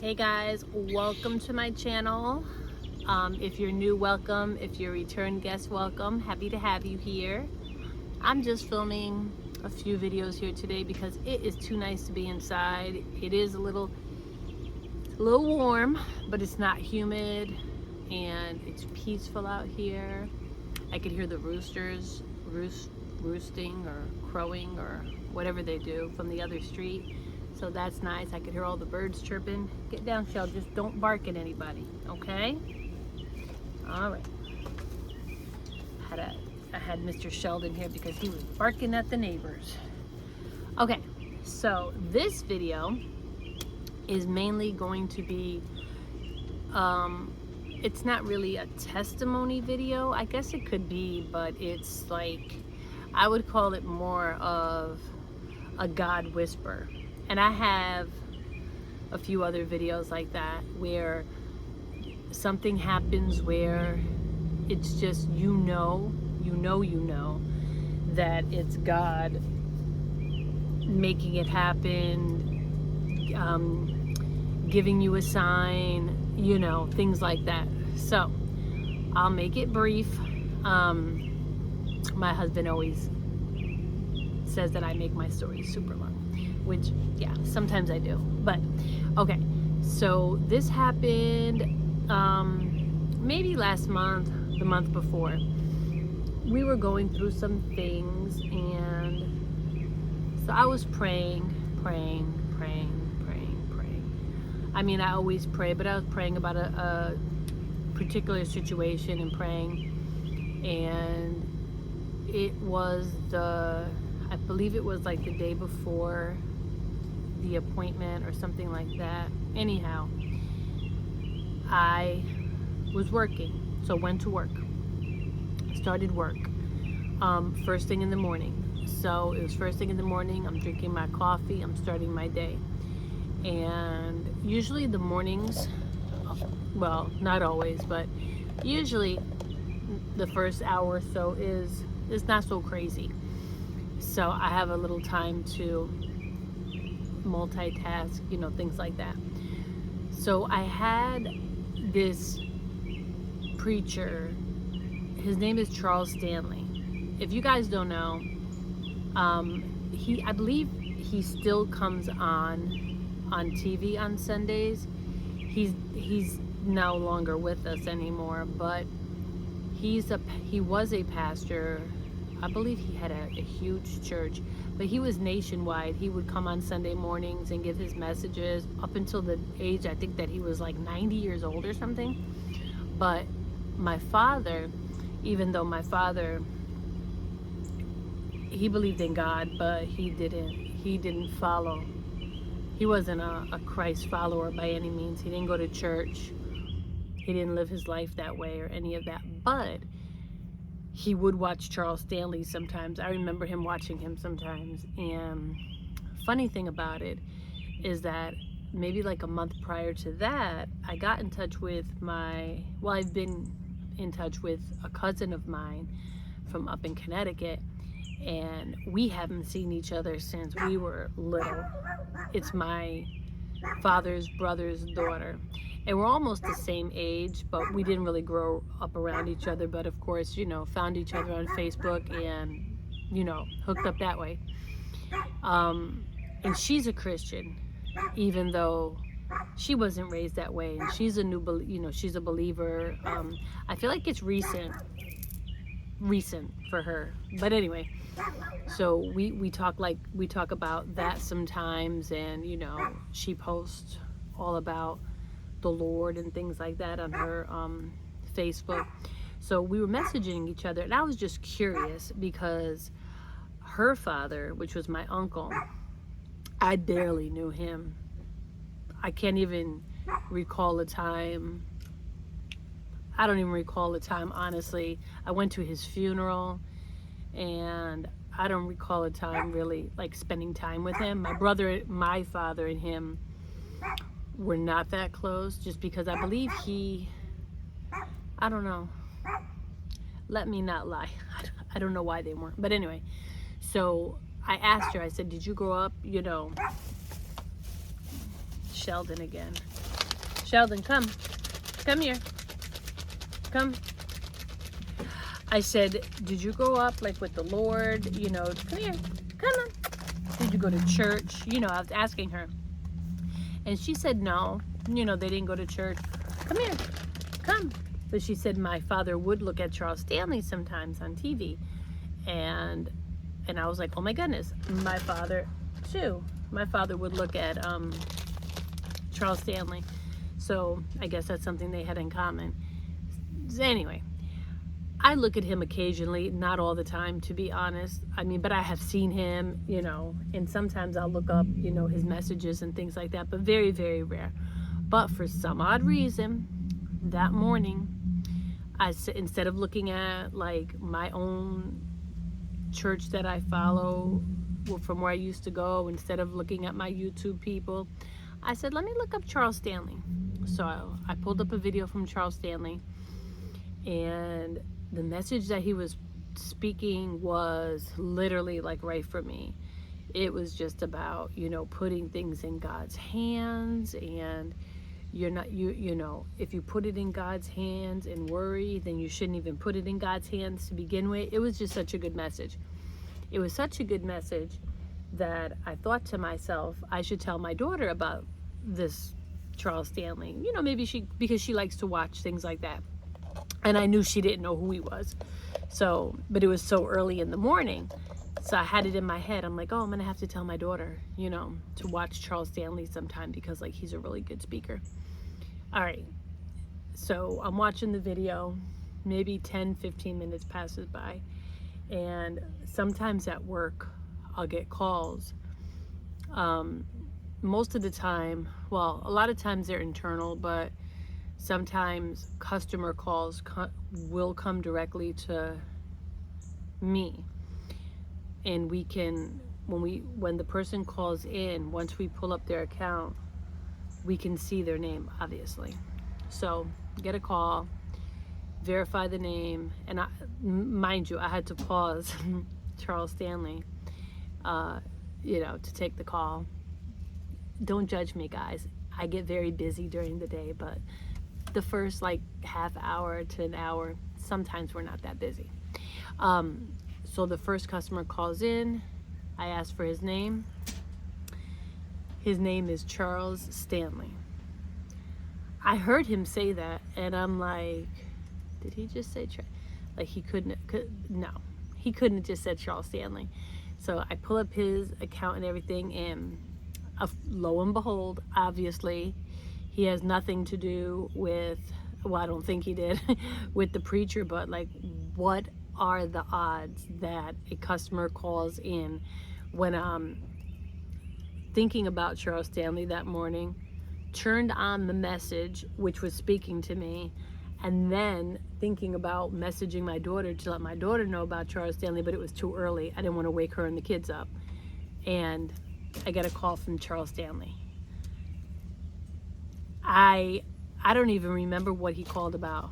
Hey guys, welcome to my channel. If you're new, welcome. If you're a return guest, welcome. Happy to have you here. I'm just filming a few videos here today because it is too nice to be inside. It is a little warm, but it's not humid and it's peaceful out here. I could hear the roosters roosting or crowing or whatever they do from the other street. So that's nice. I could hear all the birds chirping. Get down, Shell. Just don't bark at anybody, okay? All right. I had Mr. Sheldon here because he was barking at the neighbors. Okay, so this video is mainly going to be, it's not really a testimony video. I guess it could be, but it's like, I would call it more of a God whisper. And I have a few other videos like that where something happens where it's just you know that it's God making it happen, giving you a sign, things like that. So I'll make it brief. My husband always says that I make my stories super long, which, yeah, sometimes I do. But okay, so this happened maybe last month, the month before. We were going through some things, and so I was praying. I mean, I always pray, but I was praying about a particular situation and praying, and it was I believe it was like the day before the appointment or something like that. Anyhow, I was working, so went to work. Started work first thing in the morning. So it was first thing in the morning. I'm drinking my coffee. I'm starting my day. And usually the mornings, well, not always, but usually the first hour or so is not so crazy. So I have a little time to multitask, things like that. So I had this preacher. His name is Charles Stanley. If you guys don't know, I believe he still comes on TV on Sundays. He's no longer with us anymore, but he was a pastor. I believe he had a huge church, but he was nationwide. He would come on Sunday mornings and give his messages up until the age, I think, that he was like 90 years old or something. But my father, even though my father, he believed in God, but he didn't follow. He wasn't a Christ follower by any means. He didn't go to church. He didn't live his life that way or any of that. But he would watch Charles Stanley sometimes. I remember him watching him sometimes. And funny thing about it is that maybe like a month prior to that, I got in touch with I've been in touch with a cousin of mine from up in Connecticut, and we haven't seen each other since we were little. It's my father's brother's daughter, and we're almost the same age, but we didn't really grow up around each other. But of course, found each other on Facebook and hooked up that way. And she's a Christian, even though she wasn't raised that way, and she's a she's a believer. I feel like it's recent for her, but anyway, so we talk about that sometimes, and she posts all about the Lord and things like that on her Facebook. So we were messaging each other, and I was just curious because her father, which was my uncle, I barely knew him. I can't even recall a time. I don't even recall a time, honestly. I went to his funeral, and I don't recall a time really like spending time with him. My father and him were not that close, just because I believe I don't know. Let me not lie. I don't know why they weren't. But anyway, so I asked her, I said, did you grow up, Sheldon again. Sheldon, come. Come here. Come. I said, did you grow up like with the Lord? You know, come here. Come on. Did you go to church? You know, I was asking her. And she said no. You know, they didn't go to church. Come here. Come. But she said my father would look at Charles Stanley sometimes on TV. And I was like, oh my goodness, my father too. My father would look at Charles Stanley. So I guess that's something they had in common. Anyway, I look at him occasionally, not all the time, to be honest. I mean, but I have seen him, you know, and sometimes I'll look up, you know, his messages and things like that, but very, very rare. But for some odd reason, that morning, instead of looking at like my own church that I follow from where I used to go, instead of looking at my YouTube people, I said, let me look up Charles Stanley. So I pulled up a video from Charles Stanley, and the message that he was speaking was literally like right for me. It was just about, you know, putting things in God's hands, and you're not, you know, if you put it in God's hands and worry, then you shouldn't even put it in God's hands to begin with. It was just such a good message. It was such a good message that I thought to myself, I should tell my daughter about this Charles Stanley. You know, maybe because she likes to watch things like that. And I knew she didn't know who he was. So, but it was so early in the morning. So I had it in my head. I'm like, oh, I'm going to have to tell my daughter, you know, to watch Charles Stanley sometime, because like he's a really good speaker. All right. So I'm watching the video. Maybe 10, 15 minutes passes by. And sometimes at work, I'll get calls. Most of the time, well, a lot of times they're internal, but sometimes customer calls will come directly to me, and we can, when the person calls in, once we pull up their account, we can see their name, obviously. So get a call, verify the name, and mind you, I had to pause Charles Stanley, you know, to take the call. Don't judge me, guys. I get very busy during the day, but the first like half hour to an hour, sometimes we're not that busy. So the first customer calls in. I ask for his name. His name is Charles Stanley. I heard him say that, and I'm like, did he just say like he no, he couldn't have just said Charles Stanley. So I pull up his account and everything, and lo and behold, obviously he has nothing to do with, well, I don't think he did, with the preacher, but like, what are the odds that a customer calls in when I'm thinking about Charles Stanley that morning, turned on the message, which was speaking to me, and then thinking about messaging my daughter to let my daughter know about Charles Stanley, but it was too early. I didn't want to wake her and the kids up. And I got a call from Charles Stanley. I don't even remember what he called about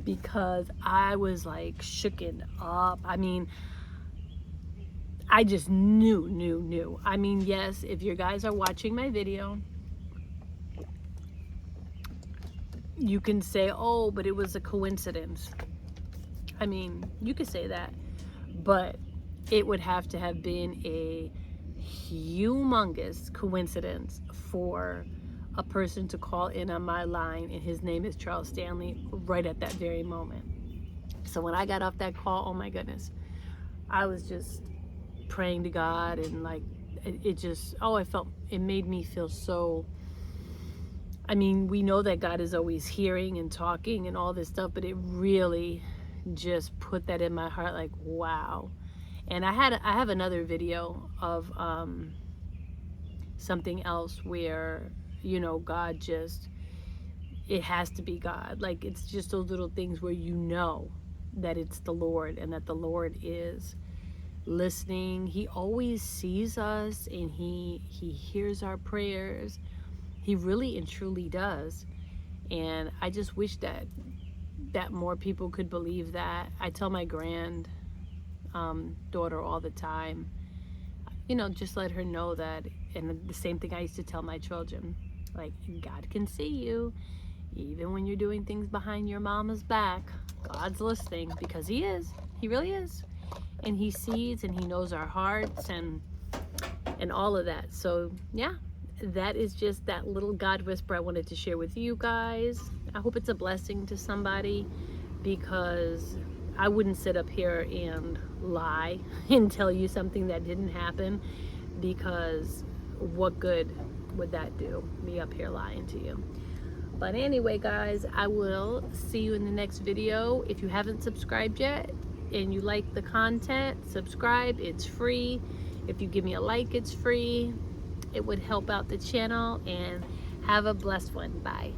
because I was like shooken up. I mean, I just knew. I mean, yes, if you guys are watching my video, you can say, oh, but it was a coincidence. I mean, you could say that, but it would have to have been a humongous coincidence for a person to call in on my line, and his name is Charles Stanley, right at that very moment. So when I got off that call, oh my goodness, I was just praying to God, and like it just, it made me feel so, I mean, we know that God is always hearing and talking and all this stuff, but it really just put that in my heart, like, wow. And I have another video of something else where, you know, God just, it has to be God. Like, it's just those little things where you know that it's the Lord, and that the Lord is listening. He always sees us, and he hears our prayers. He really and truly does. And I just wish that more people could believe that. I tell my daughter all the time, you know, just let her know that. And the same thing I used to tell my children. Like, God can see you. Even when you're doing things behind your mama's back, God's listening, because he is. He really is. And he sees and he knows our hearts and all of that. So yeah, that is just that little God whisper I wanted to share with you guys. I hope it's a blessing to somebody, because I wouldn't sit up here and lie and tell you something that didn't happen, because what good would that do, me up here lying to you? But anyway, guys, I will see you in the next video. If you haven't subscribed yet and you like the content, subscribe. It's free. If you give me a like, it's free. It would help out the channel. And have a blessed one. Bye.